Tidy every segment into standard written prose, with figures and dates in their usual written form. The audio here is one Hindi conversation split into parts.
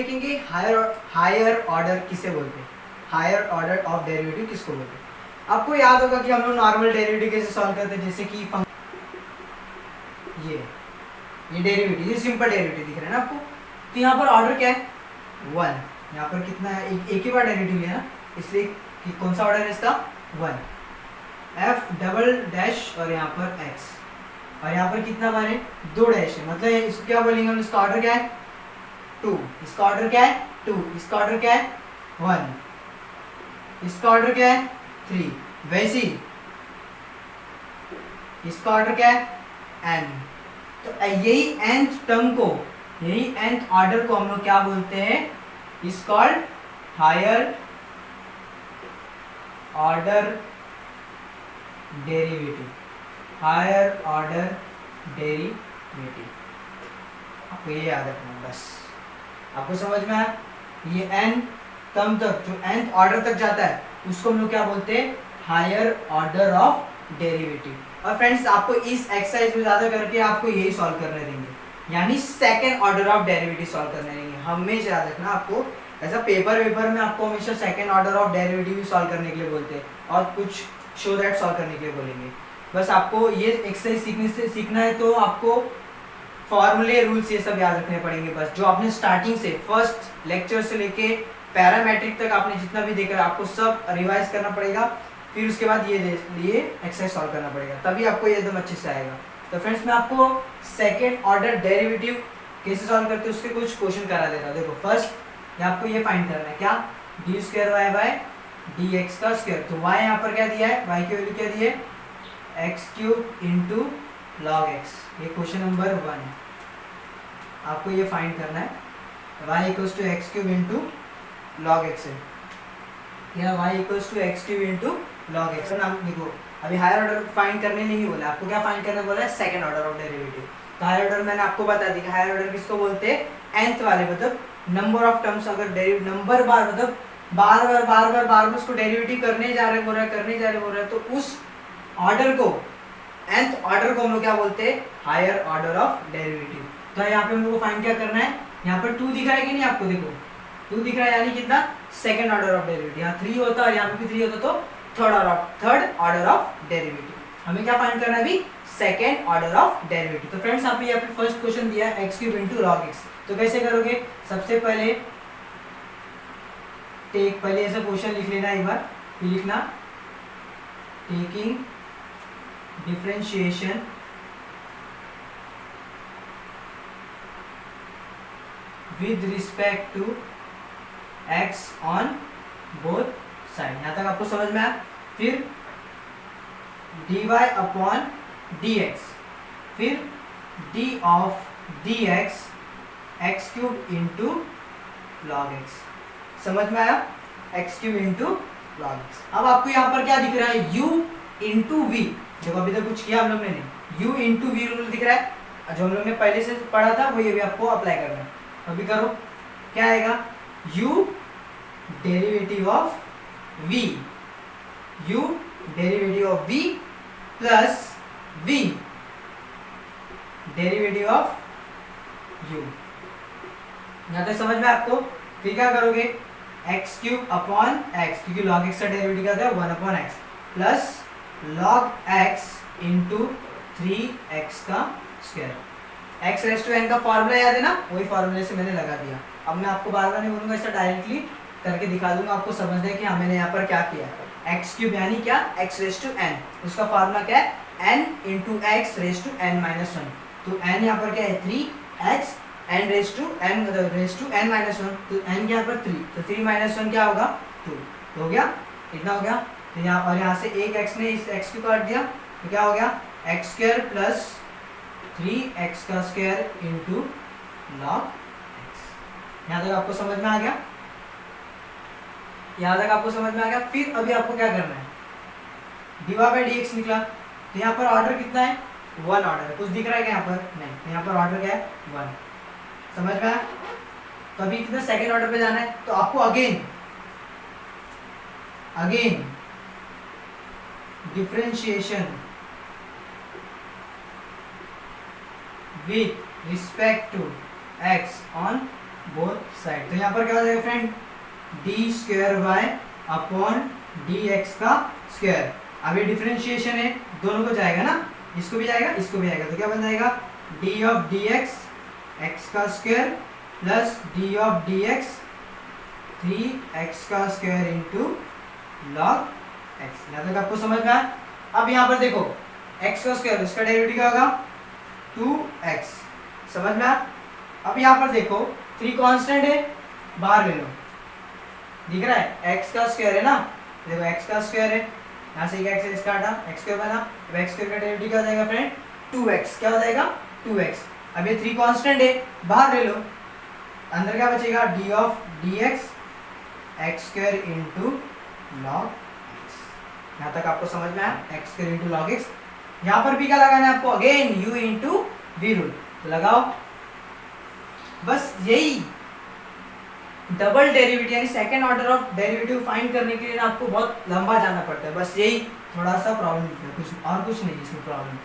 देखेंगे हायर ऑर्डर किसे बोलते हैं, हायर ऑर्डर ऑफ डेरिवेटिव किसको बोलते हैं। आपको याद होगा कि हम लोग नॉर्मल डेरिवेटिव कैसे सॉल्व करते हैं, जैसे कि ये डेरिवेटिव, ये सिंपल डेरिवेटिव दिख रहा है ना आपको, तो यहाँ पर ऑर्डर क्या है 1, यहाँ पर कितना है एक ही बार डेरिवेटिव लिया ना, इसलिए कि कौन सा ऑर्डर है इसका 1, एफ डबल डैश और यहाँ पर एक्स, और यहाँ पर कितना बार है 2 डैश है, मतलब इसको क्या बोलेंगे हम, इसका ऑर्डर क्या है 2, इसका ऑर्डर क्या है 2, इसका ऑर्डर क्या है 1, इसका ऑर्डर क्या है 3, वैसे ही इसका ऑर्डर क्या है n। तो यही nth टर्म को, यही nth ऑर्डर को हम लोग क्या बोलते हैं, is called higher order derivative, higher order derivative. आपको ये याद रखना बस, आपको समझ में आया। ये n टर्म तक, जो nth ऑर्डर तक जाता है उसको हम लोग क्या बोलते हैं, हायर ऑर्डर ऑफ डेरिवेटिव। और फ्रेंड्स आपको इस एक्सरसाइज में ज्यादा करके आपको यही सॉल्व करने देंगे, यानी second order of derivative solve करने देंगे। हमेशा याद रखना, आपको ऐसा पेपर में आपको हमेशा सेकंड ऑर्डर ऑफ डेरिवेटिव भी सॉल्व करने के लिए बोलते हैं, और कुछ शो दैट सॉल्व करने के लिए बोलेंगे। बस आपको ये एक्सरसाइज सीखना है तो आपको फॉर्मूले रूल्स ये सब याद रखने पड़ेंगे। बस जो आपने स्टार्टिंग से फर्स्ट लेक्चर से लेके पैरामेट्रिक तक आपने जितना भी देखा आपको सब रिवाइज करना पड़ेगा, फिर उसके बाद ये एक्सरसाइज सॉल्व करना पड़ेगा, तभी आपको ये एकदम अच्छे से आएगा। तो फ्रेंड्स मैं आपको सेकेंड ऑर्डर डेरिवेटिव कैसे सॉल्व करते हैं उसके कुछ क्वेश्चन करा देता हूँ। देखो फर्स्ट आपको ये फाइंड करना है, क्या d square y by d x का स्क्वायर। तो वाई यहाँ पर क्या दिया है, वाई की वैल्यू क्या दी है x cube into log x, ये क्वेश्चन नंबर 1 आपको ये फाइंड करना है। Y equals to x cube into log x है, या y equals to x cube into log x ना। देखो अभी हायर ऑर्डर फाइंड करने नहीं बोला, आपको क्या फाइंड करना बोला है, सेकंड ऑर्डर ऑफ डेरिवेटिव। तो हायर ऑर्डर मैंने आपको बता दी, हायर ऑर्डर किसको बोलते हैं, nth वाले, मतलब नंबर ऑफ टर्म्स, अगर नंबर बार मतलब बार बार उसको डेरिवेटिव करने जा रहे बोल रहा है, तो उस ऑर्डर को, nth ऑर्डर को हम लोग क्या बोलते हैं, हायर ऑर्डर ऑफ डेरिवेटिव। तो यहाँ पे हम लोग को फाइंड क्या करना है, यहाँ पर 2 दिख रहा है कि नहीं आपको, देखो 2 दिख रहा है, यानी कितना सेकंड ऑर्डर ऑफ डेरिवेटिव। यहाँ 3 होता और यहाँ पे भी 3 होता तो थर्ड ऑर्डर ऑफ डेरिवेटिव। हमें क्या फाइंड करना है अभी, सेकंड ऑर्डर ऑफ डेरिवेटिव। तो फ्रेंड्स आप यहाँ पे फर्स्ट क्वेश्चन दिया है x cube into log x, तो कैसे करोगे, सबसे पहले पहले ऐसा क्वेश्चन लिख लेना एक बार, फिर लिखना taking differentiation with respect to x on both side. यहाँ तक आपको समझ में आया। फिर dy अपॉन dx, फिर d of dx x cube into log x, समझ में आया, x cube into log x. अब आपको यहाँ पर क्या दिख रहा है, u इंटू वी, देखो अभी तक कुछ किया हम लोग ने नहीं, u इंटू वी रूल दिख रहा है, जो हम लोग ने पहले से पढ़ा था वही अभी आपको अप्लाई करना है। अभी करो, क्या आएगा, u derivative of v, u derivative of v plus v derivative of u। यहाँ तक समझ में आपको। फिर क्या करोगे, एक्स क्यूब अपॉन एक्स, क्योंकि लॉग एक्स का डेरिवेटिव क्या था 1 upon x, plus log x into 3x का square. X raise to n का फॉर्मूला याद है ना, वही फॉर्मूले से मैंने लगा दिया। अब मैं आपको बार बार नहीं बोलूंगा, ऐसा डायरेक्टली करके दिखा दूंगा, आपको समझना है कि मैंने यहाँ पर क्या किया। एक्स क्यूब यानी क्या, एक्स रेस टू एन, उसका फॉर्मूला क्या है, n into x raise to n minus 1। तो n यहाँ पर क्या है 3x, n raise to n raise to n minus 1, तो n यहाँ पर 3, तो 3 माइनस 1 क्या होगा 2, हो गया, इतना हो गया। तो यहाँ और यहाँ से एक x ने इस x को काट दिया, तो क्या हो गया एक्स स्क्वायर प्लस 3x का स्क्वायर इंटू लॉग एक्स। यहाँ तक आपको समझ में आ गया, यहाँ तक आपको समझ में आ गया। फिर अभी आपको क्या करना है, dy बाई डी एक्स निकला, तो यहाँ पर ऑर्डर कितना है 1 ऑर्डर है, कुछ दिख रहा है क्या यहाँ पर, नहीं, यहाँ पर ऑर्डर क्या है 1, समझ में आया। तो अभी कितना सेकेंड ऑर्डर पे जाना है, तो आपको again differentiation with respect to x on both side. तो यहाँ पर क्या हो जाएगा friend, D square Y upon D x का स्क्वायर। अब ये डिफरेंशिएशन है, दोनों को जाएगा ना, इसको भी जाएगा इसको भी जाएगा, तो क्या बन जाएगा D of D x X का square plus D of D X 3x का स्क्वायर इंटू लॉग x। यहाँ तक आपको समझ में आया। अब यहाँ पर देखो x का स्क्वायर, उसका डेरिवेटिव क्या होगा 2x, समझ में आया। अब यहाँ पर देखो 3 कांस्टेंट है, बाहर ले लो, दिख रहा है x का स्क्वायर है ना, देखो x का स्क्वायर है, यहाँ से एक x काटा x स्क्वायर बना, अब x स्क्वायर का डेरिवेटिव क्या हो जाएगा फ्रेंड 2x, क्या हो जाएगा 2x। अब ये 3 कांस्टेंट है, बाहर ले लो, अंदर क्या बचेगा d of D x x square into log x. यहाँ तक आपको समझ में आया, x square into log x. यहाँ पर भी क्या लगाना है आपको, again u into v rule, तो लगाओ। बस यही डबल डेरिवेटिव यानी second order of derivative find करने के लिए ना आपको बहुत लंबा जाना पड़ता है, बस यही थोड़ा सा प्रॉब्लम है, कुछ और कुछ नहीं इसमें प्रॉब्लम।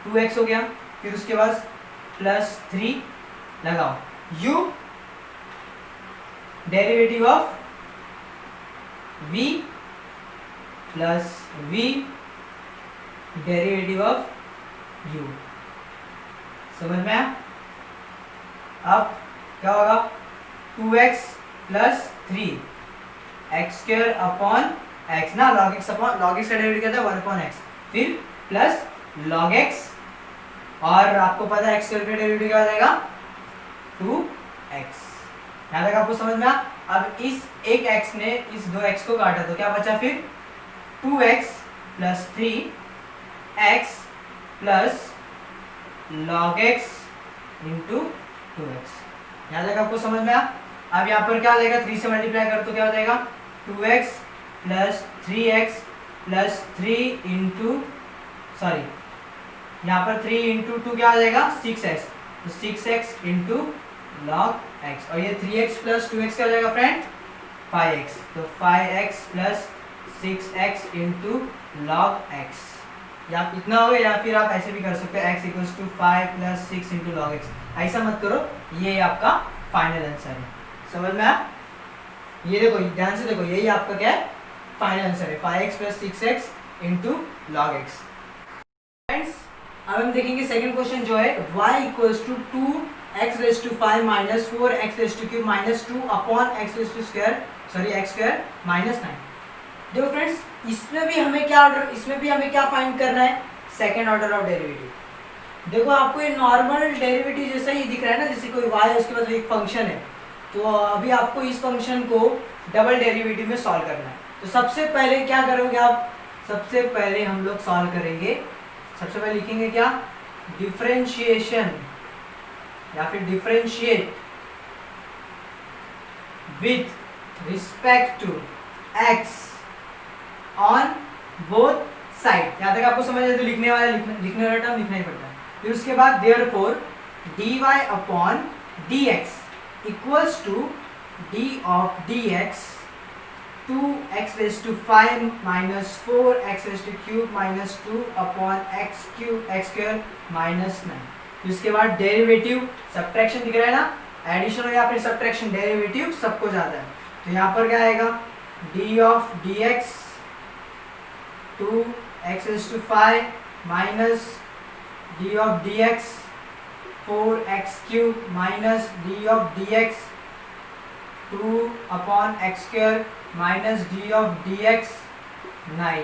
2x हो गया, फिर उसके बाद प्लस 3 लगाओ, u derivative of v plus v derivative of u, समझ में आया। अब क्या होगा 2x plus 3 X square upon X ना, log X upon log x का डेरिवेटिव क्या था 1 अपॉन एक्स, फिर प्लस लॉग एक्स, और आपको पता है एक्स स्क्वायर का डेरिवेटिव क्या हो जाएगा 2x। यहाँ तक आपको समझ में आया। अब इस एक x ने इस 2x को काटा, तो क्या बचा फिर 2x plus 3x plus log x into 2x। यहाँ तक आपको समझ में आया। अब यहाँ पर क्या हो जाएगा 3 से मल्टीप्लाई कर तो क्या हो जाएगा 2x plus 3x plus 3 into sorry यहाँ पर 3 इंटू 2 क्या हो जाएगा 6x, तो 6x इंटू लॉग x, और ये 3x प्लस 2x क्या हो जाएगा फ्रेंड 5x, तो 5x plus 6x into log x। या इतना हो गया, या फिर आप ऐसे भी कर सकते हो x equals to 5 plus 6 into log x। ऐसा मत करो, ये आपका फाइनल आंसर है, समझ में आया। ये देखो ध्यान से देखो, यही आपका क्या है फाइनल आंसर है 5x plus 6x into log x। Friends अब हम देखेंगे सेकंड क्वेश्चन जो है y equals to 2x raise to 5 minus 4x raise to cube minus 2 upon x raise to square sorry x square minus 9। देखो फ्रेंड्स इसमें भी हमें क्या फाइंड करना है सेकंड ऑर्डर ऑफ डेरिवेटिव। देखो आपको ये नॉर्मल डेरिवेटिव जैसा ही दिख रहा है ना, जैसे कोई y है उसके बाद एक फंक्शन है, तो अभी आपको इस फंक्शन को डबल डेरिवेटिव में सॉल्व करना है। तो सबसे पहले क्या करोगे आप, सबसे पहले हम लोग सॉल्व करेंगे, सबसे पहले लिखेंगे क्या डिफरेंशिएशन या फिर differentiate with respect to x on both side. यहाँ तक आपको समझ आए, तो लिखने वाला टर्म लिखना ही पड़ता है। फिर उसके बाद therefore dy upon dx equals to d of dx 2x raise to 5 minus 4x raise to cube minus 2 upon x cube x square minus 9। फिर उसके बाद डेरिवेटिव सब्ट्रैक्शन दिख रहा है ना, एडिशन या फिर सब्ट्रैक्शन डेरिवेटिव सबको जाता है। तो यहाँ पर क्या आएगा d of dx 2x raise to 5 minus d of dx 4x cube minus d of dx 2 upon x square minus d of dx 9।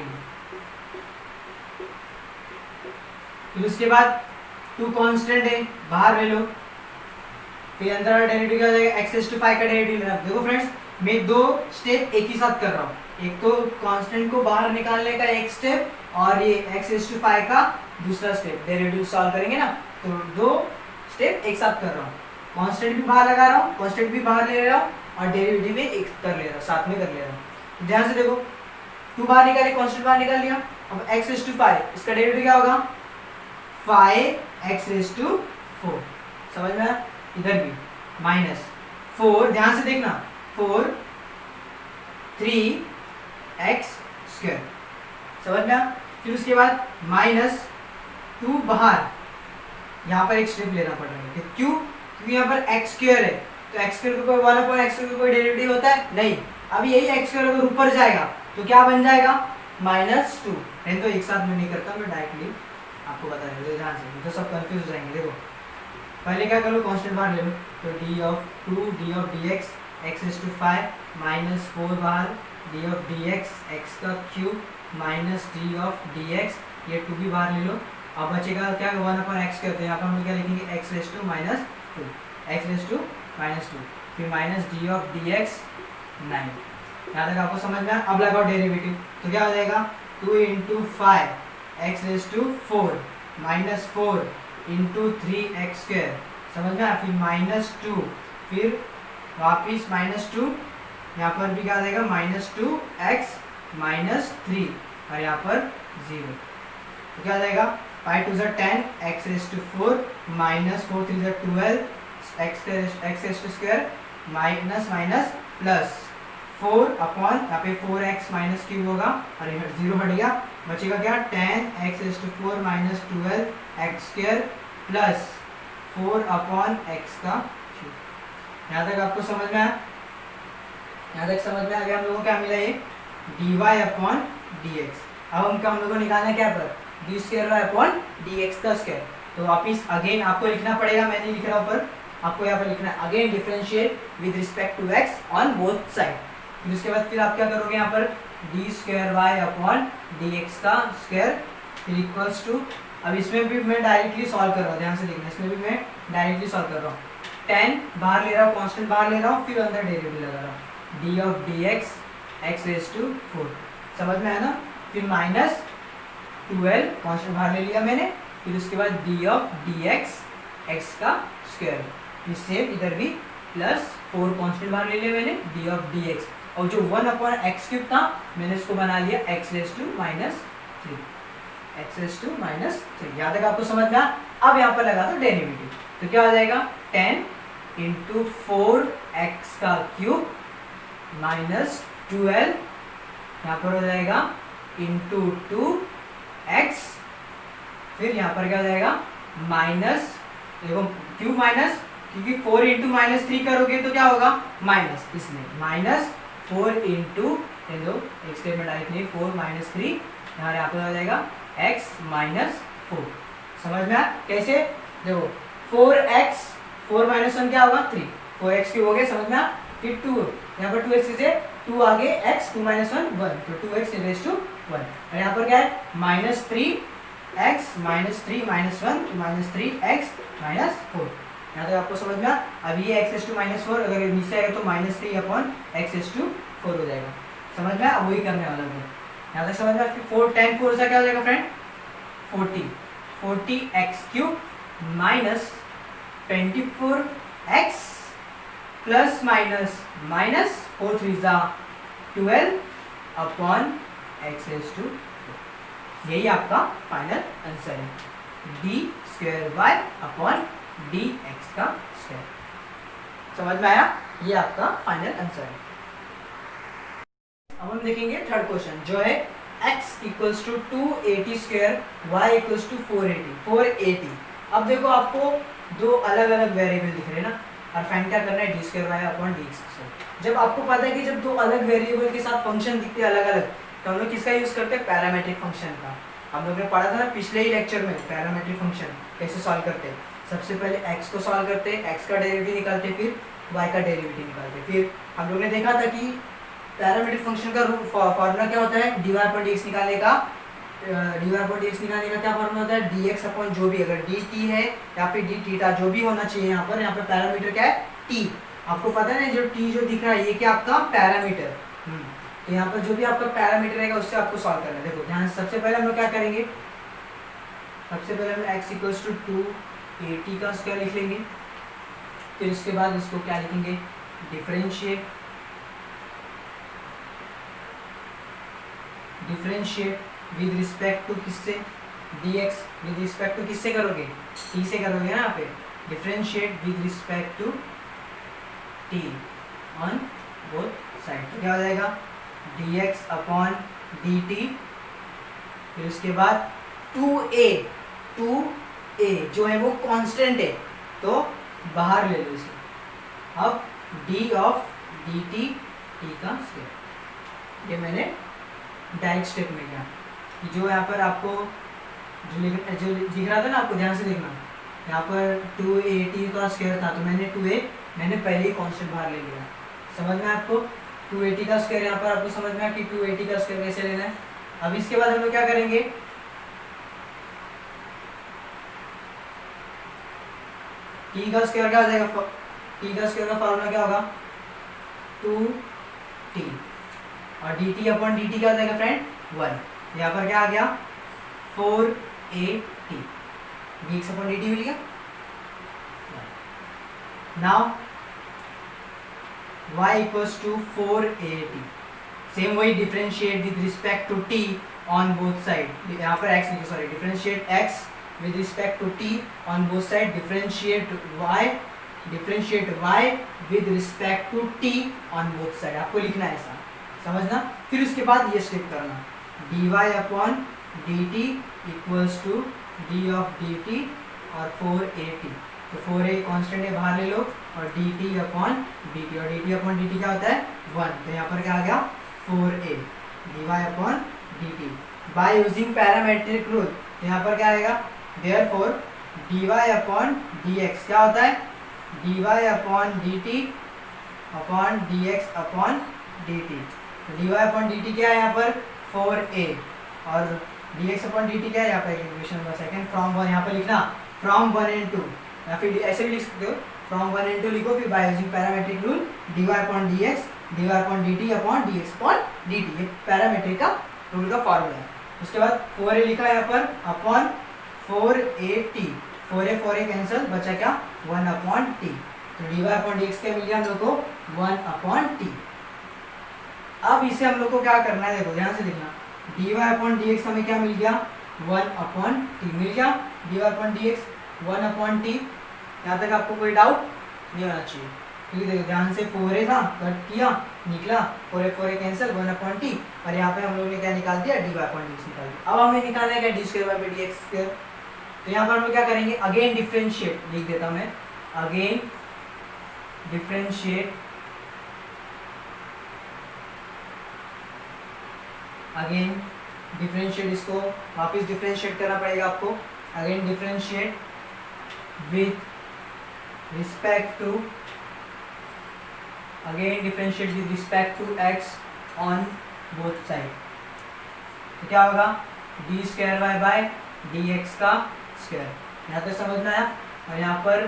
फिर उसके बाद 2 कांस्टेंट है, बाहर ले लो, फिर अंदर वाला डेरिवेटिव क्या हो जाएगा x रेज टू 5 का डेरिवेटिव लेना। देखो फ्रेंड्स मैं 2 स्टेप एक ही साथ कर रहा हूँ, एक तो कांस्टेंट को बाहर निकालने का एक स्टेप और ये x रेज टू 5 का दूसरा स्टेप, डेरिवेटिव सॉल्व करेंगे ना, तो 2 स्टेप एक साथ कर रहा हूँ, कांस्टेंट भी बाहर लगा रहा हूँ, कांस्टेंट भी बाहर ले रहा हूँ और डेरिवेटिव भी एक कर ले रहा हूँ, साथ में कर ले रहा हूँ। ध्यान से देखो 2 बाहर निकाले, कांस्टेंट बाहर निकाल लिया, अब x रेज टू 5 इसका डेरिवेटिव क्या होगा 5x रेज टू 4, समझ में आया। इधर भी माइनस 4, ध्यान से देखना 4 3x स्क्वायर, समझ में आया। फिर उसके बाद माइनस 2 बाहर, यहाँ पर एक स्टेप लेना पड़ रहा है, क्यों, क्योंकि यहाँ पर x स्क्वायर है, तो एक्स स्क्वायर का कोई 1/x का कोई डेरिवेटिव होता है नहीं। अब यही एक्स स्क्वायर अगर ऊपर जाएगा तो क्या बन जाएगा -2। नहीं तो एक साथ में नहीं करता, मैं डायरेक्टली आपको बता देता हूं ध्यान से, तो सब कंफ्यूज हो जाएंगे। देखो पहले क्या कर लो, कांस्टेंट बाहर ले लो, तो d of 2 d of dx x⁵ -4 बाहर d ऑफ dx x का cube minus d of dx, ये 2 भी बाहर ले लो। अब बचेगा क्या 1/x करते हैं, यहाँ पर हम लोग क्या लिखेंगे x⁻², x⁻², फिर माइनस d ऑफ dx 9। यहाँ तक आपको समझ में आया। अब लगाओ डेरिवेटिव, तो क्या हो जाएगा 2 × 5 x⁴ -4 × 3x², समझ में आया। फिर -2, फिर वापिस -2, यहाँ पर भी क्या आ जाएगा -2x -3 और यहाँ पर 0, तो क्या आ जाएगा 5 × 2 = 10 x⁴ -4 × 3 = 12 x² minus plus 4 upon यहाँ पे 4x माइनस क्यूब होगा और 0 हट गया, बचेगा क्या 10 x⁴ -12 x² plus 4 upon x का क्यूब। यहाँ तक आपको समझ में आया? यहाँ तक समझ में आ गया हम लोगों को क्या मिला ये dy/dx। अब हम लोगों को निकालना है क्या पर d²/dx का स्क्वायर। तो वापिस अगेन आपको लिखना पड़ेगा, मैं नहीं लिख रहा हूँ पर आपको यहाँ पर लिखना है again differentiate with respect to x on both side. फिर उसके बाद फिर आप क्या करोगे यहाँ पर d²y/dx का स्क्वायर फिर इक्वल्स टू, अब इसमें भी मैं डायरेक्टली सॉल्व कर रहा हूँ, ध्यान से देखना, इसमें भी मैं डायरेक्टली सॉल्व कर रहा हूँ। 10 बाहर ले रहा हूँ, कांस्टेंट बाहर ले रहा हूँ, फिर अंदर डेरिवेटिव लगा रहा हूँ d ऑफ dx x⁴, समझ में आया ना। फिर -12 कांस्टेंट बाहर ले लिया मैंने, फिर उसके बाद d ऑफ dx x का स्क्वायर, फिर सेम इधर भी प्लस 4 कांस्टेंट बाहर ले लिया मैंने d ऑफ dx, और जो 1/x³ था मैंने इसको बना लिया x⁻³ x⁻3। यहाँ तक आपको समझ में आया। अब यहाँ पर लगा दो डेरिवेटिव, तो क्या हो जाएगा 10 × 4x का क्यूब माइनस 12, यहाँ पर हो जाएगा × 2x, फिर यहाँ पर क्या हो जाएगा माइनस, देखो क्यूब माइनस, क्योंकि 4 × -3 करोगे तो क्या होगा माइनस, इसमें -4 × एक स्टेटमेंट आई थी 4 - 3, यहाँ पर आ जाएगा x -4। समझ में आया कैसे? देखो 4x 4 - 1 क्या होगा 3, 4x क्यूब हो गया, समझ में आया। फिर 2, यहाँ पर 2x से 2 आगे x 2 - 1 1, तो 2x⁻1, और यहाँ पर क्या है -3x -3 - 1 तो -3x -4। यहाँ तक आपको समझ में आया। अब ये x⁻⁻4 अगर नीचे आएगा तो -3/x⁴ हो जाएगा, समझ में आया। अब वही करने वाला है, यहाँ तक समझ में आया। फिर 4 10 4 से क्या हो जाएगा friend 40x³ minus 24x plus minus 4 3 12 upon x⁴। यही आपका फाइनल आंसर है d²y/dx का स्क्वायर। समझ में आया? ये आपका फाइनल आंसर है। अब हम देखेंगे थर्ड क्वेश्चन जो है x = 280² y = 480। अब देखो आपको दो अलग अलग वेरिएबल दिख रहे हैं ना, और फाइंड क्या करना है d²y/dx। जब आपको पता है कि जब दो अलग वेरिएबल के साथ फंक्शन दिखते हैं अलग अलग, तो हम लोग किसका यूज करते हैं पैरामीट्रिक फंक्शन का। हम लोग ने पढ़ा था ना पिछले ही लेक्चर में पैरामीट्रिक फंक्शन कैसे सॉल्व करते हैं। सबसे पहले x को सॉल्व करते हैं, x का डेरिवेटिव निकालते, फिर y का डेरिवेटिव निकालते। फिर हम लोग ने देखा था कि पैरामीट्रिक फंक्शन का फॉर्मूला क्या होता है dy/dx निकालने का। dy/dx निकालने का क्या फॉर्मूला होता है dx अपॉन जो भी, अगर dt है या फिर dθ जो भी होना चाहिए। यहाँ पर पैरामीटर क्या है t। आपको पता है ना जो t जो दिख रहा है ये क्या आपका पैरामीटर। तो यहाँ पर जो भी आपका पैरामीटर रहेगा उससे आपको सॉल्व करना है। देखो ध्यान से, सबसे पहले हम लोग क्या करेंगे, सबसे पहले हम x = 280 का स्क्वायर लिख लेंगे। फिर उसके बाद इसको क्या लिखेंगे डिफरेंशिएट विद रिस्पेक्ट टू किससे dx, विद रिस्पेक्ट टू किससे करोगे t से करोगे ना। यहाँ पे differentiate with respect to t on both side, तो क्या हो जाएगा dx अपॉन dt। फिर उसके बाद 2a जो है वो कांस्टेंट है तो बाहर ले लो इसे, अब D of D T T का स्क्वायर, ये मैंने डायरेक्ट स्टेप में किया। जो यहाँ पर आपको जो दिख रहा था ना, आपको ध्यान से देखना, यहाँ पर 2a का स्क्वायर था, तो मैंने पहले ही कांस्टेंट बाहर ले लिया। समझ में आपको 2a का स्क्वायर, यहाँ पर आपको समझ में आया कि 2a का स्क्वायर कैसे लेना है। अब इसके बाद हम लोग क्या करेंगे, t का स्क्वायर क्या हो जाएगा, t का स्क्वायर का फॉर्मूला क्या होगा 2t, और dt अपॉन dt क्या हो जाएगा फ्रेंड 1। यहाँ पर क्या आ गया 4at, dx अपॉन dt मिल गया। Now y equals to 4at, same वही differentiate with respect to t on both side. यहाँ पर x लिखिए, sorry, differentiate x with respect to t on both side, differentiate y with respect to t on both side, आपको लिखना है ऐसा, समझना। फिर उसके बाद ये स्टेप करना, dy upon dt equals to d of dt और 4at, तो 4a कांस्टेंट है बाहर ले लो, और dt अपॉन dt, और dt अपॉन dt क्या होता है 1, तो यहाँ पर क्या आ गया 4a dy upon dt by using parametric rule. यहाँ पर क्या आएगा, Therefore dy अपॉन dx क्या होता है, dy upon dt upon dx upon dt, तो dy अपॉन dt क्या है यहाँ पर 4a, और dx अपॉन dt क्या है यहाँ पर इक्वेशन नंबर सेकंड, फ्रॉम 1 यहाँ पर लिखना, फ्रॉम 1 and 2, या फिर ऐसे भी लिख सकते हो, फ्रॉम 1 and 2 लिखो, फिर by using parametric rule dy upon dx, dy upon dt upon dx upon dt, ये पैरामेट्रिक का रूल का फॉर्मूला है। उसके बाद 4a लिखा है यहाँ पर अपॉन 4at, 4a कैंसिल, बचा क्या 1 अपॉन t, तो dy अपॉन dx क्या मिल गया हम लोग को 1 अपॉन t। अब इसे हम लोग को क्या करना है, देखो ध्यान से देखना, dy अपॉन dx हमें क्या मिल गया 1 अपॉन t मिल गया, dy upon dx 1 upon t। यहाँ तक आपको कोई डाउट नहीं होना चाहिए, क्योंकि देखो ध्यान से 4a था, कट किया, निकला 4a कैंसिल 1 अपॉन t, और यहाँ पे हम लोग ने क्या निकाल दिया dy अपॉन dx निकाल दिया। अब हमें निकालना है क्या d square by dx square, तो यहाँ पर हम लोग क्या करेंगे, अगेन डिफरेंशिएट लिख देता हूँ मैं, अगेन डिफरेंशिएट, अगेन डिफरेंशिएट, इसको वापस डिफरेंशिएट करना पड़ेगा आपको, again differentiate with respect to, again differentiate with respect to x on both side, तो क्या होगा d square y by dx का स्क्वायर, यहाँ तक समझ में आया। और यहाँ पर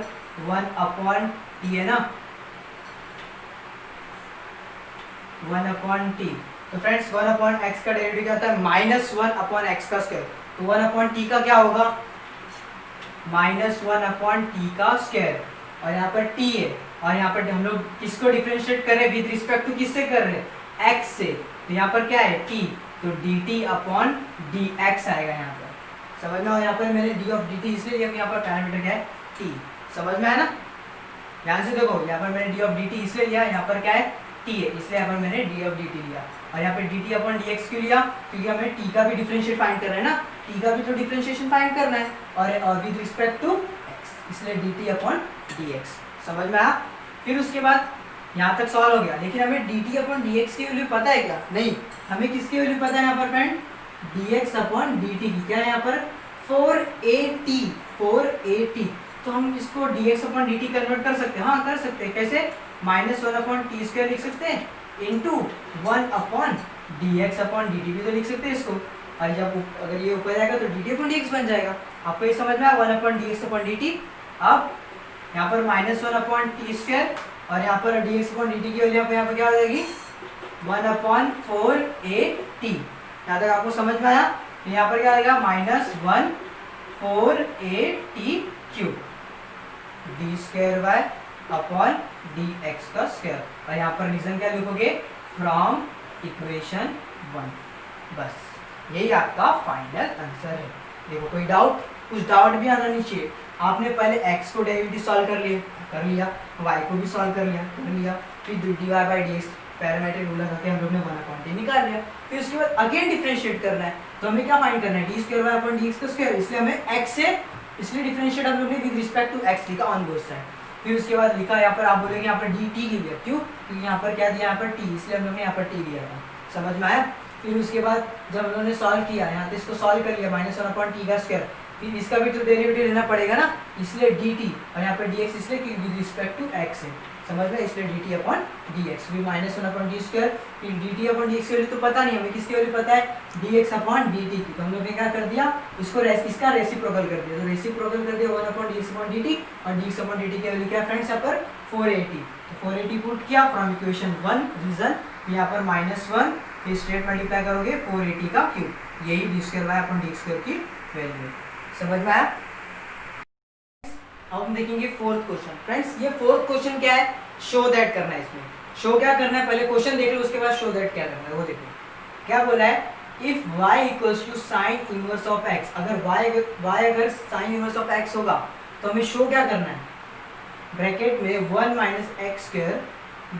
1 अपॉन t है ना, 1 अपॉन t, तो फ्रेंड्स 1 अपॉन x का डेरिवेटिव क्या होता है -1 अपॉन x का स्क्वायर, तो 1 अपॉन t का क्या होगा -1 अपॉन t का स्क्वायर, और यहाँ पर t है, और यहाँ पर हम लोग किसको डिफरेंशिएट कर रहे हैं, विद रिस्पेक्ट टू किससे कर रहे हैं x से, तो यहाँ पर क्या है t, तो dt अपॉन dx आएगा यहाँ पर, समझ में। और यहाँ पर मैंने d ऑफ dt इसलिए लिया, यहाँ पर पैरामीटर क्या है t, समझ में आया ना। ध्यान से देखो, यहाँ पर मैंने d ऑफ dt इसलिए लिया, यहाँ पर क्या है t है, इसलिए यहाँ पर मैंने d ऑफ dt लिया, और यहाँ पर dt अपॉन dx क्यों लिया, क्योंकि हमें t का भी डिफरेंशिएट फाइंड करना है ना, t का भी तो डिफरेंशिएशन फाइंड करना है, और विद रिस्पेक्ट टू x, इसलिए dt अपॉन dx, समझ में आया। फिर उसके बाद यहाँ तक सॉल्व हो गया, लेकिन हमें dt अपॉन dx की वैल्यू पता है क्या, नहीं, हमें किसकी वैल्यू पता है यहाँ पर फ्रेंड, dx अपॉन dt की, क्या है यहाँ पर 4at, तो हम इसको dx अपॉन dt कन्वर्ट कर सकते हैं, हाँ कर सकते हैं, कैसे, -1 अपॉन t स्क्वायर लिख सकते हैं into 1 upon dx upon dt भी तो लिख सकते हैं इसको, और जब अगर ये ऊपर जाएगा तो dt अपॉन dx बन जाएगा। आपको ये समझ में आया 1 अपॉन dx अपॉन dt। अब यहाँ पर -1 अपॉन t स्क्वायर, और यहाँ पर dx अपॉन dt की वैल्यू यहाँ पर क्या हो जाएगी 1 अपॉन 4at, यहाँ तक आपको समझ में आया। यहाँ पर क्या आएगा -1 4at cube d square by upon dx का स्क्वायर, और यहाँ पर रीजन क्या लिखोगे फ्रॉम इक्वेशन 1, बस यही आपका फाइनल आंसर है। देखो कोई डाउट, कुछ डाउट भी आना नहीं चाहिए। आपने पहले x को डेरिवेटिव सॉल्व कर लिया, y को भी सॉल्व कर लिया, फिर dy by dx parametric rule लगा के हम लोग ने 1 अपॉन t निकाल लिया। फिर उसके बाद अगेन डिफरेंशिएट करना है, तो हमें क्या फाइंड करना है d स्क्वायर बाय dx का स्क्वायर, इसलिए हमें x से, इसलिए डिफरेंशिएट हम लोग ने विद रिस्पेक्ट टू x लिखा ऑन बोथ साइड। फिर उसके बाद लिखा यहाँ पर, आप बोलेंगे यहाँ पर डी टी की दिया, क्यों? क्योंकि यहाँ पर क्या दिया, यहाँ पर टी, इसलिए हम लोग ने यहाँ पर टी दिया था। समझ में आया? फिर उसके बाद जब हम लोगों ने सॉल्व किया, यहाँ पे इसको सॉल्व कर लिया -1/t का स्क्वायर, फिर इसका भी तो डेरिवेटिव लेना पड़ेगा ना, इसलिए dt, और यहाँ पर dx इसलिए कि विद रिस्पेक्ट टू x है। समझ में? इसलिए dt/dx, फिर -1/t स्क्वायर, फिर dt/dx की वैल्यू तो पता नहीं हमें, किसकी वैल्यू पता है? dx/dt की। तो हम लोग ने क्या कर दिया, इसको इसका रेसिप्रोकल कर दिया, तो रेसिप्रोकल कर दिया 1/dx/dt, और dx/dt की वैल्यू क्या है फ्रेंड्स, यहाँ पर 480। तो 480 पुट किया फ्रॉम इक्वेशन 1 रीजन, यहाँ पर -1, फिर स्ट्रेट मल्टीप्लाई करोगे 480 का क्यूब, यही d2/dx2 की वैल्यू। समझ में आया? अब हम देखेंगे फोर्थ क्वेश्चन। फ्रेंड्स ये फोर्थ क्वेश्चन क्या है, शो दैट करना है। इसमें शो क्या करना है, पहले क्वेश्चन देख लो, उसके बाद शो दैट क्या करना है वो देखो। क्या बोला है, if y equals to sine inverse of x, अगर y अगर साइन इनवर्स ऑफ x होगा तो हमें शो क्या करना है, ब्रैकेट में 1 - x²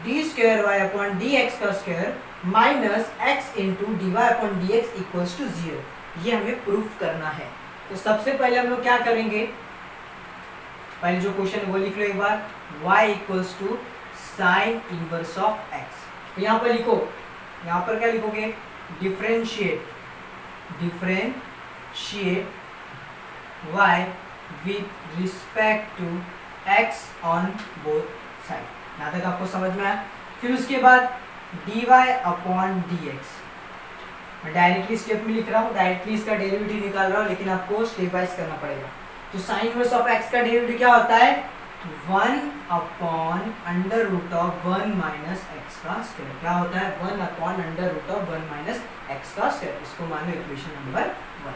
d2y/dx का square minus x into dy/dx equals to 0, ये हमें प्रूफ करना है। तो सबसे पहले हम लोग क्या करेंगे, पहले जो क्वेश्चन वो लिख लो एक बार, y equals to sine inverse of x। तो यहाँ पर लिखो, यहाँ पर क्या लिखोगे, differentiate y with respect to x on both side. यहाँ तक आपको समझ में आया? फिर उसके बाद dy/dx, मैं डायरेक्टली स्टेप में लिख रहा हूँ, डायरेक्टली इसका डेरिवेटिव निकाल रहा हूँ, लेकिन आपको स्टेप वाइज करना पड़ेगा। तो साइन इनवर्स ऑफ x का डेरिवेटिव क्या होता है, 1/√1 - x का स्क्वायर। क्या होता है, 1/√1 - x का स्क्वायर। इसको मान लो इक्वेशन नंबर 1।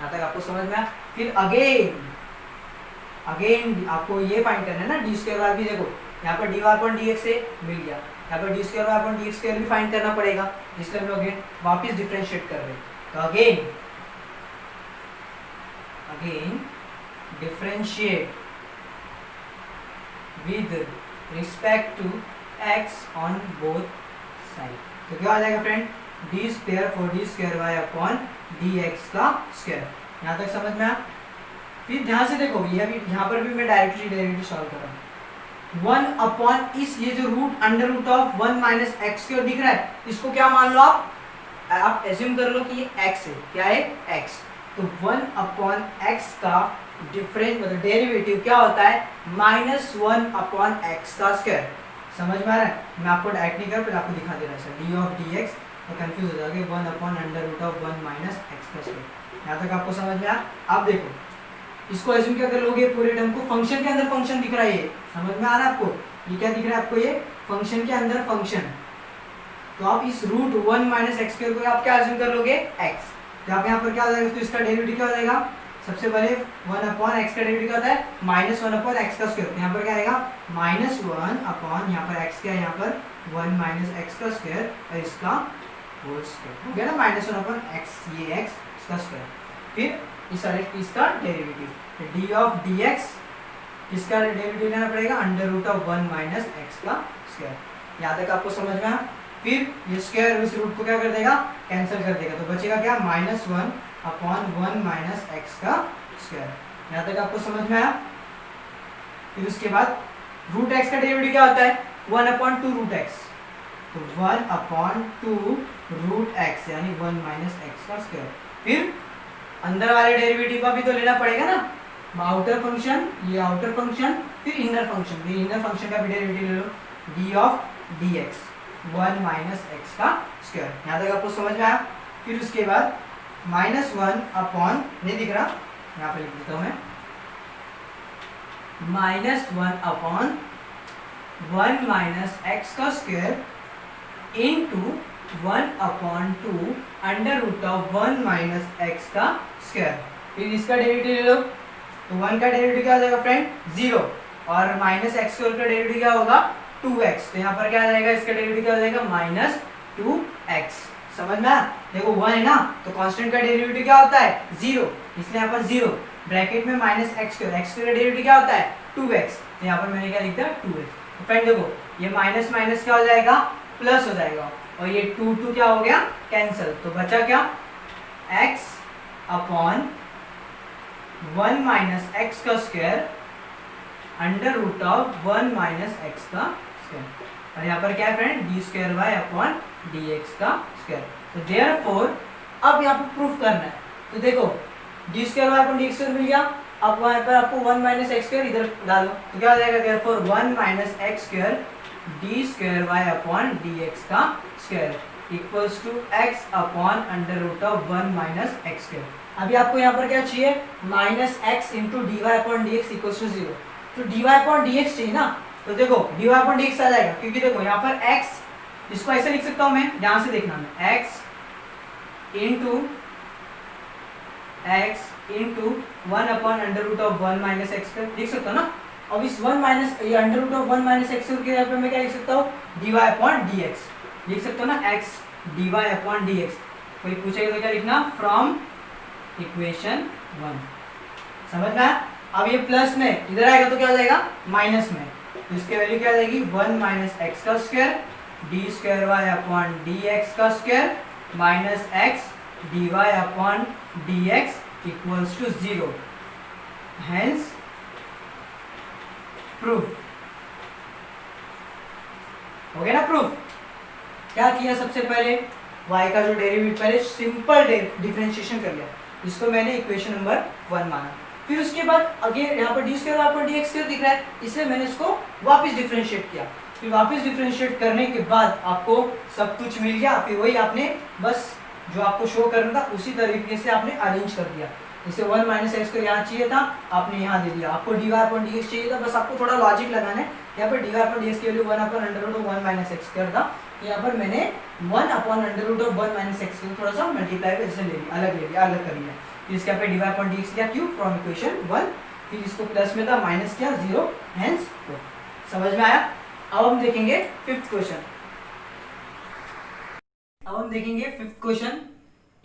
यहाँ तक आपको समझ में आया? फिर अगेन आपको ये फाइंड करना है ना, d2y भी देखो, यहाँ पर dy/dx से मिल गया, यहाँ पर d2y/dx भी फाइंड करना पड़ेगा, इसलिए हम लोग वापस डिफरेंशिएट कर रहे हैं। तो again differentiate with respect to x on both side. तो क्या हो जाएगा फ्रेंड, d² 4d2y/dx का स्क्वायर। यहाँ तक समझ में आया? फिर ध्यान से देखो, ये भी यहाँ पर भी मैं डायरेक्टली डेरिवेटिव सॉल्व कर रहा हूँ। 1 इस ये जो √1 - x² दिख रहा है, इसको क्या मान लो, आप एज्यूम कर लो कि ये x है। क्या है, x। तो 1/x का डिफरेंस मतलब डेरिवेटिव क्या होता है, -1/x का स्क्वायर। समझ में आ रहा है? मैं आपको डायरेक्ट नहीं कर, फिर आपको दिखा दे रहा है सर, d/dx तो कंफ्यूज हो जाओगे, 1/√1 - x का स्क्वायर। यहाँ तक आपको समझ में आया? आप देखो, इसको एज्यूम क्या कर लोगे, पूरे टर्म को फंक्शन के अंदर फंक्शन दिख रहा है, ये समझ में आ रहा है आपको, ये क्या दिख रहा है आपको, ये फंक्शन के अंदर फंक्शन। तो आप इस √1 - x² को आप क्या एज्यूम कर लोगे, x। तो आप यहाँ पर क्या हो जाएगा, तो इसका डेरिवेटिव क्या हो जाएगा, सबसे पहले 1/x का डेरिवेटिव क्या होता है, -1/x का स्क्वायर। यहाँ पर क्या आएगा, -1 यहाँ पर x क्या है, यहाँ पर 1 - x का स्क्वायर, और इसका होल स्क्वायर हो गया ना, -1/x, ये x इसका स्क्वायर। फिर इसका डेरिवेटिव d/dx, इसका डेरिवेटिव लेना पड़ेगा √1 - x का स्क्वायर। यहाँ तक आपको समझ में आया? फिर ये स्क्वायर उस रूट को क्या कर देगा, कैंसिल कर देगा, तो बचेगा क्या, -1/1 - x का स्क्वायर। यहाँ तक आपको समझ में आया? फिर उसके बाद √x का डेरिवेटिव क्या होता है, 1/2√x, तो 1/2√x यानी 1 - x का स्क्वायर। फिर अंदर वाले डेरिवेटिव का भी तो लेना पड़ेगा ना, आउटर फंक्शन, ये आउटर फंक्शन, फिर इनर फंक्शन, ये इनर फंक्शन का भी डेरिवेटिव ले लो, d/dx 1 - x का स्क्वायर। यहाँ तक आपको समझ में आया? फिर उसके बाद -1 नहीं दिख रहा, यहाँ पे लिख देता हूँ मैं, -1/1 - x का स्क्वायर इंटू 1/2 √1 - x का स्क्वायर। फिर इसका डेरिवेटिव ले लो, तो 1 का डेरिवेटिव क्या हो जाएगा फ्रेंड, 0, और -x² का डेरिवेटिव क्या होगा, 2x। तो यहाँ पर क्या आ जाएगा, इसका डेरिवेटिव क्या हो जाएगा, -2x। समझ में आया? देखो 1 है ना, तो कांस्टेंट का डेरिवेटिव क्या होता है, 0, इसलिए यहाँ पर 0, ब्रैकेट में -x², x² का डेरिवेटिव क्या होता है, 2x, तो यहाँ पर मैंने क्या लिख दिया, 2x। तो फ्रेंड देखो, ये माइनस माइनस क्या हो जाएगा, प्लस हो जाएगा, और ये 2 क्या हो गया, कैंसिल। तो बचा क्या, x/1 - x का square under root of 1 minus X का स्क्वायर, और यहाँ पर क्या है friend, D square Y upon D x का स्क्वायर। तो देयरफॉर अब यहाँ पर प्रूफ करना है, तो देखो D square Y upon D X square मिल गया, अब वहाँ पर आपको 1 माइनस एक्स स्क्वायर इधर डालो, तो क्या हो जाएगा, therefore 1 minus X square D square Y upon D x का square equals to X upon under root of 1 minus X square. अभी आपको यहाँ पर क्या चाहिए, minus X into D Y upon D X equals to 0, तो D Y upon D x चाहिए ना, तो देखो D Y upon D X आ जाएगा, क्योंकि देखो यहाँ पर x, इसको ऐसे लिख सकता हूँ मैं, ध्यान से देखना, मैं x into 1 upon under root of 1 minus x लिख सकता हूँ ना। अब इस 1 माइनस ये under root of 1 minus x के यहाँ पे मैं क्या लिख सकता हूँ, d Y upon D x लिख सकता हूँ ना, x d Y upon D x. कोई पूछेगा तो क्या लिखना, फ्रॉम इक्वेशन 1, समझ में। अब ये प्लस में इधर आएगा तो क्या हो जाएगा, माइनस में, तो इसकी वैल्यू क्या आ जाएगी, 1 माइनस एक्स का square D square Y upon D x का square minus X D Y upon D X equals to 0, hence proof हो गया ना। प्रूफ क्या किया, सबसे पहले y का जो डेरिवेटिव, पहले सिंपल डिफरेंशिएशन कर लिया, इसको मैंने इक्वेशन नंबर 1 माना, फिर उसके बाद अगेन यहाँ पर D square upon D x दिख रहा है, इसलिए मैंने इसको वापस डिफरेंशिएट किया, फिर वापस डिफरेंशिएट करने के बाद आपको सब कुछ मिल गया, फिर वही आपने बस जो आपको शो करना था उसी तरीके से आपने अरेंज कर दिया। जैसे 1 माइनस एक्स को यहाँ चाहिए था, आपने यहाँ दे दिया, आपको d Y upon D x चाहिए था, बस आपको थोड़ा लॉजिक लगाना है। यहाँ पर D Y upon D X की value 1 upon under root of 1 minus X कर था, यहाँ पर मैंने 1 upon under root of 1 minus X को थोड़ा सा मल्टीप्लाई करके ले लिया, अलग कर लिया, फिर इसके यहाँ पे d Y upon D x किया, क्यों, फ्रॉम इक्वेशन 1, फिर इसको प्लस में था माइनस किया 0, हेंस 4। समझ में आया। अब हम देखेंगे फिफ्थ क्वेश्चन,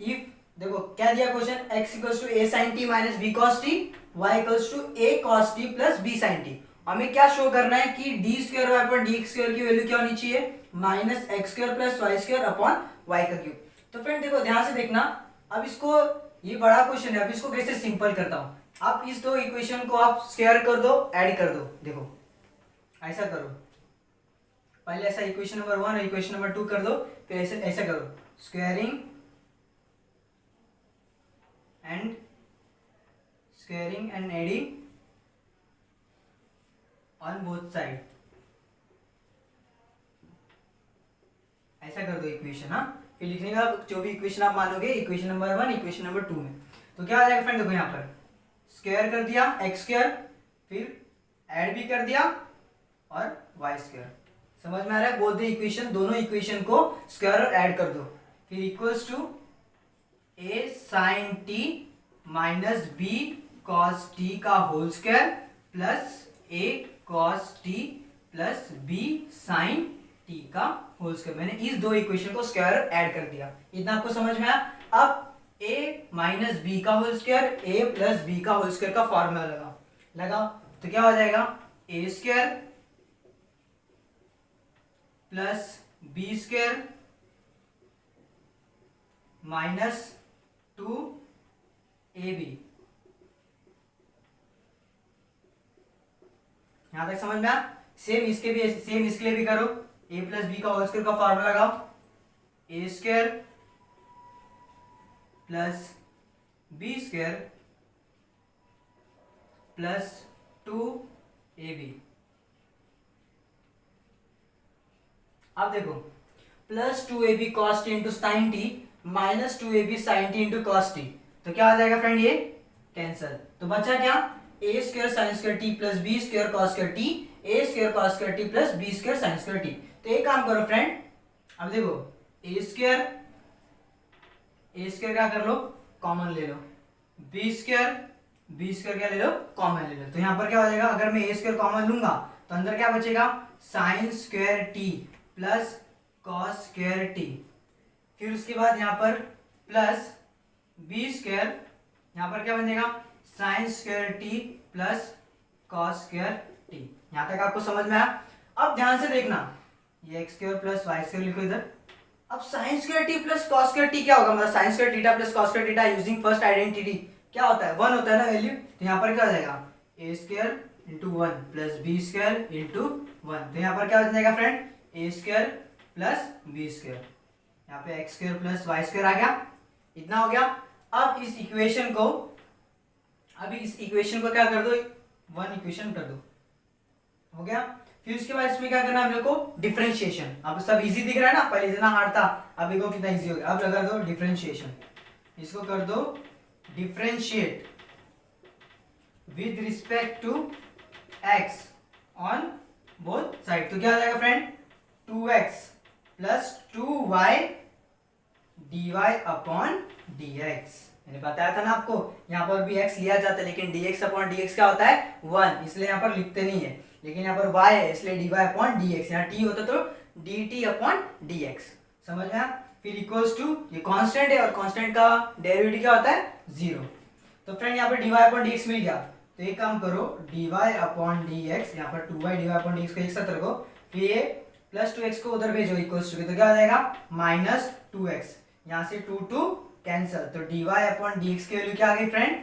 इफ देखो क्या दिया question, x equals to a sin t minus b cos t, y equals to a cos t plus b sin t। हमें क्या शो करना है कि D square Y upon D square की वैल्यू क्या होनी चाहिए, minus X square plus Y square upon Y का क्यूब। तो फ्रेंड देखो ध्यान से देखना, अब इसको, ये बड़ा क्वेश्चन है, अब इसको कैसे सिंपल करता हूँ। आप इस दो इक्वेशन को आप स्क्वायर कर दो, ऐड कर दो, देखो ऐसा करो, पहले ऐसा इक्वेशन नंबर 1 और इक्वेशन नंबर 2 कर दो, फिर ऐसे ऐसा करो, squaring and adding on both side, ऐसा कर दो इक्वेशन। हाँ, फिर लिखने का जो भी इक्वेशन आप मानोगे, इक्वेशन नंबर 1 इक्वेशन नंबर 2 में, तो क्या आ जाएगा फ्रेंड, देखो यहाँ पर स्क्वायर कर दिया एक्स स्क्वायर, फिर ऐड भी कर दिया और वाई स्क्वायर। समझ में आ रहा है, बोथ द इक्वेशन, दोनों इक्वेशन को स्क्वायर और ऐड कर दो, फिर equals to a sin t minus b cos t का whole square plus a cos t plus b sin t का होल स्क्वायर। मैंने इस दो इक्वेशन को स्क्वायर ऐड कर दिया, इतना आपको समझ में आया। अब a माइनस बी का whole square, a plus B का होल स्क्वायर का फॉर्मूला लगाओ, तो क्या हो जाएगा, a square plus B square minus 2ab। यहां तक समझ में आया। सेम इसके लिए भी करो, a प्लस बी का होल स्क्वायर का फॉर्मूला लगाओ, a square plus B square plus 2ab। अब देखो plus 2ab cos t into sine T minus 2ab sin t into cos t, तो क्या आ जाएगा फ्रेंड, ये कैंसल, तो बचा क्या, a square sine square t plus b square cos square t, a square cos square t plus b square sine square t। तो एक काम करो फ्रेंड, अब देखो a स्क्वायर क्या कर लो, कॉमन ले लो, b स्क्वायर क्या ले लो, कॉमन ले लो, तो यहाँ पर क्या हो जाएगा, अगर मैं a स्क्वायर कॉमन लूंगा तो अंदर क्या बचेगा, sine square t plus cos square t, फिर उसके बाद यहाँ पर प्लस बी स्क्वायर, यहाँ पर क्या बनेगा, sign square T plus cos square T. यहाँ तक आपको समझ में आया। अब ध्यान से देखना, ये X square plus Y square लिखो इधर। अब sine square T plus cos square T क्या होगा, मतलब sine square theta plus cos square theta using first identity क्या होता है, 1 होता है ना वैल्यू, तो यहाँ पर क्या हो जाएगा, A square into one plus B square into one, तो यहाँ पर क्या हो जाएगा friend, A square plus B square, यहाँ पे X square plus Y square आ गया, इतना हो गया। अब इस इक्वेशन को क्या कर दो, वन इक्वेशन कर दो, हो गया। फिर उसके बाद इसमें क्या करना है हम लोग को, डिफरेंशिएशन। अब सब इजी दिख रहा है ना, पहले जितना हार्ड था अब देखो कितना इजी हो गया। अब लगा दो डिफरेंशिएशन, इसको कर दो differentiate with respect to x on both side, तो क्या हो जाएगा friend, 2x plus 2y dy upon dx। मैंने बताया था ना आपको, यहाँ पर भी x लिया जाता है लेकिन dx अपॉन dx क्या होता है 1, इसलिए यहाँ पर लिखते नहीं है, लेकिन यहाँ पर y है इसलिए dy अपॉन dx, यहाँ t होता तो dt अपॉन dx, समझ में। फिर इक्वल्स टू, ये कांस्टेंट है और कांस्टेंट का डेरिवेटिव क्या होता है 0, तो फ्रेंड यहाँ पर dy अपॉन dx मिल गया। तो एक काम करो, dy अपॉन dx, यहाँ पर 2y dy अपॉन dx को एक साथ रखो, फिर ये प्लस 2x को उधर भेजो इक्वल्स टू, तो क्या हो जाएगा माइनस 2x, यहाँ से 2 कैंसल, तो dy अपॉन dx की वैल्यू क्या आ गई friend,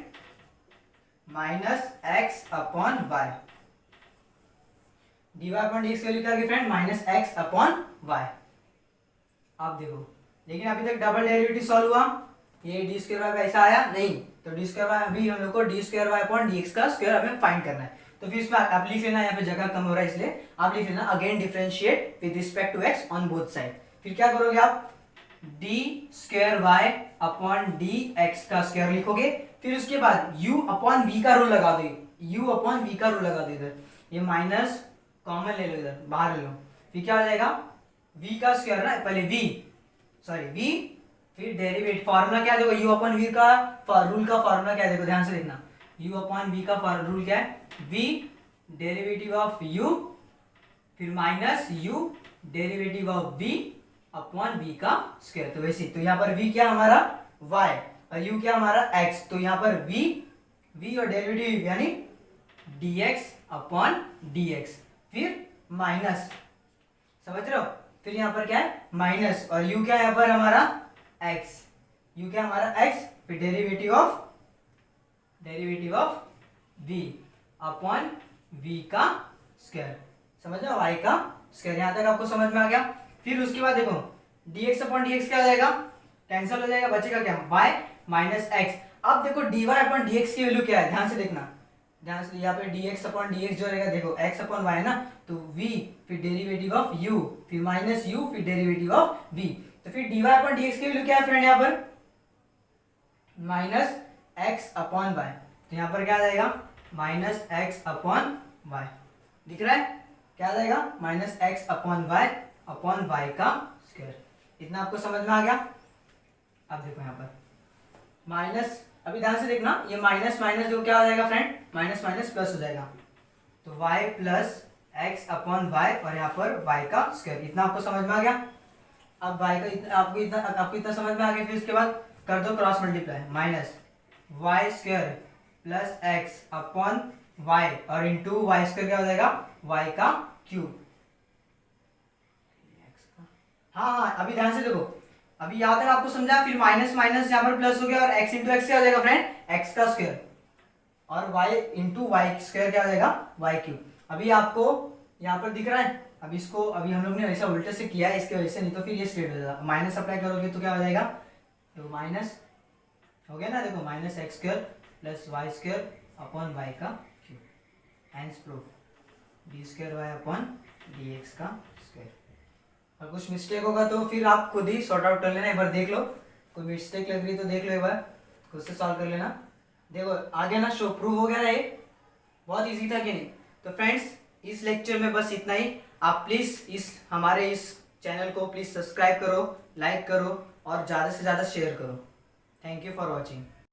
minus x upon y, dy upon dx की वैल्यू क्या आ गई friend, minus x upon y। अब देखो, लेकिन अभी तक डबल डेरिवेटिव सॉल्व हुआ, ये डी स्क्वायर वाई ऐसा आया नहीं, तो डी स्क्वायर वाई अभी हम लोग को D square Y upon D x का स्क्वायर हमें फाइंड करना है। तो फिर इसमें आप लिख लेना, यहाँ पे जगह कम हो रहा है इसलिए आप लिख लेना again differentiate with respect to x on both side. फिर क्या करोगे आप, D square Y upon D x का स्क्वायर लिखोगे, फिर उसके बाद u अपॉन v का रूल लगा दो, u अपॉन v का रूल लगा दो, इधर ये माइनस कॉमन ले लो, इधर बाहर ले लो, फिर क्या हो जाएगा v का स्क्वायर ना, पहले v फिर डेरिवेटिव फार्मूला क्या देखो, u अपॉन v का रूल का फार्मूला क्या देखो, ध्यान से देखना, u अपॉन v का रूल क्या है, v डेरिवेटिव ऑफ u फिर minus u derivative of v upon v का स्क्वायर। तो वैसे तो यहाँ पर v क्या हमारा y और u क्या हमारा x, तो यहाँ पर v और डेरिवेटिव यानी dx अपॉन dx, फिर माइनस, समझ रहे हो, फिर यहाँ पर क्या है माइनस, और u क्या है यहाँ पर हमारा x, u क्या हमारा x, फिर derivative of v upon v का स्क्वायर, समझ लो y का स्क्वायर। यहाँ तक आपको समझ में आ गया। फिर उसके बाद देखो dx अपॉन dx क्या हो जाएगा, कैंसिल हो जाएगा, बचेगा क्या y माइनस x। अब देखो dy अपॉन dx की वैल्यू क्या है, ध्यान से देखना, ध्यान से, यहाँ पे dx अपॉन dx जो रहेगा देखो x अपॉन y है ना, तो v फिर डेरिवेटिव ऑफ u फिर माइनस u फिर डेरिवेटिव ऑफ v, तो फिर dy अपॉन dx की वैल्यू क्या है फ्रेंड, यहाँ पर माइनस x अपॉन y, तो यहाँ पर क्या आ जाएगा माइनस x अपॉन y, दिख रहा है क्या आ जाएगा माइनस x अपॉन y का स्क्वायर। इतना आपको समझ में आ गया। अब देखो यहाँ पर माइनस, अभी ध्यान से देखना, ये माइनस माइनस जो क्या हो जाएगा फ्रेंड, माइनस माइनस प्लस हो जाएगा, तो y plus x upon y और यहाँ पर y का स्क्वायर। इतना आपको समझ में आ गया। अब y का आपको इतना समझ में आ गया। फिर उसके बाद कर दो cross multiply, minus y square plus x upon y और इंटू वाई स्क्वायर क्या हो जाएगा y का क्यूब। हाँ अभी ध्यान से देखो, अभी यहाँ तक आपको समझा, फिर माइनस माइनस यहाँ पर प्लस हो गया और x इंटू एक्स क्या हो जाएगा फ्रेंड, x का स्क्वायर, और y इंटू वाई स्क्वायर क्या हो जाएगा y क्यूब। अभी आपको यहाँ पर दिख रहा है, अभी इसको अभी हम लोग ने ऐसा उल्टे से किया है इसके वजह से, नहीं तो फिर ये स्ट्रेट हो जाएगा। माइनस अप्लाई करोगे तो क्या हो जाएगा, तो माइनस हो गया ना, देखो minus X square plus Y square upon Y का cube, hence proof D square Y upon D x का स्क्वायर। और कुछ मिस्टेक होगा तो फिर आप खुद ही सॉर्ट आउट कर लेना, एक बार देख लो, कोई मिस्टेक लग रही तो देख लो, एक बार खुद से सॉल्व कर लेना। देखो आगे ना शो प्रूव हो गया ना, ये बहुत इजी था कि नहीं। तो फ्रेंड्स इस लेक्चर में बस इतना ही। आप प्लीज़ हमारे इस चैनल को प्लीज़ सब्सक्राइब करो, लाइक करो और ज़्यादा से ज़्यादा शेयर करो। Thank you for watching.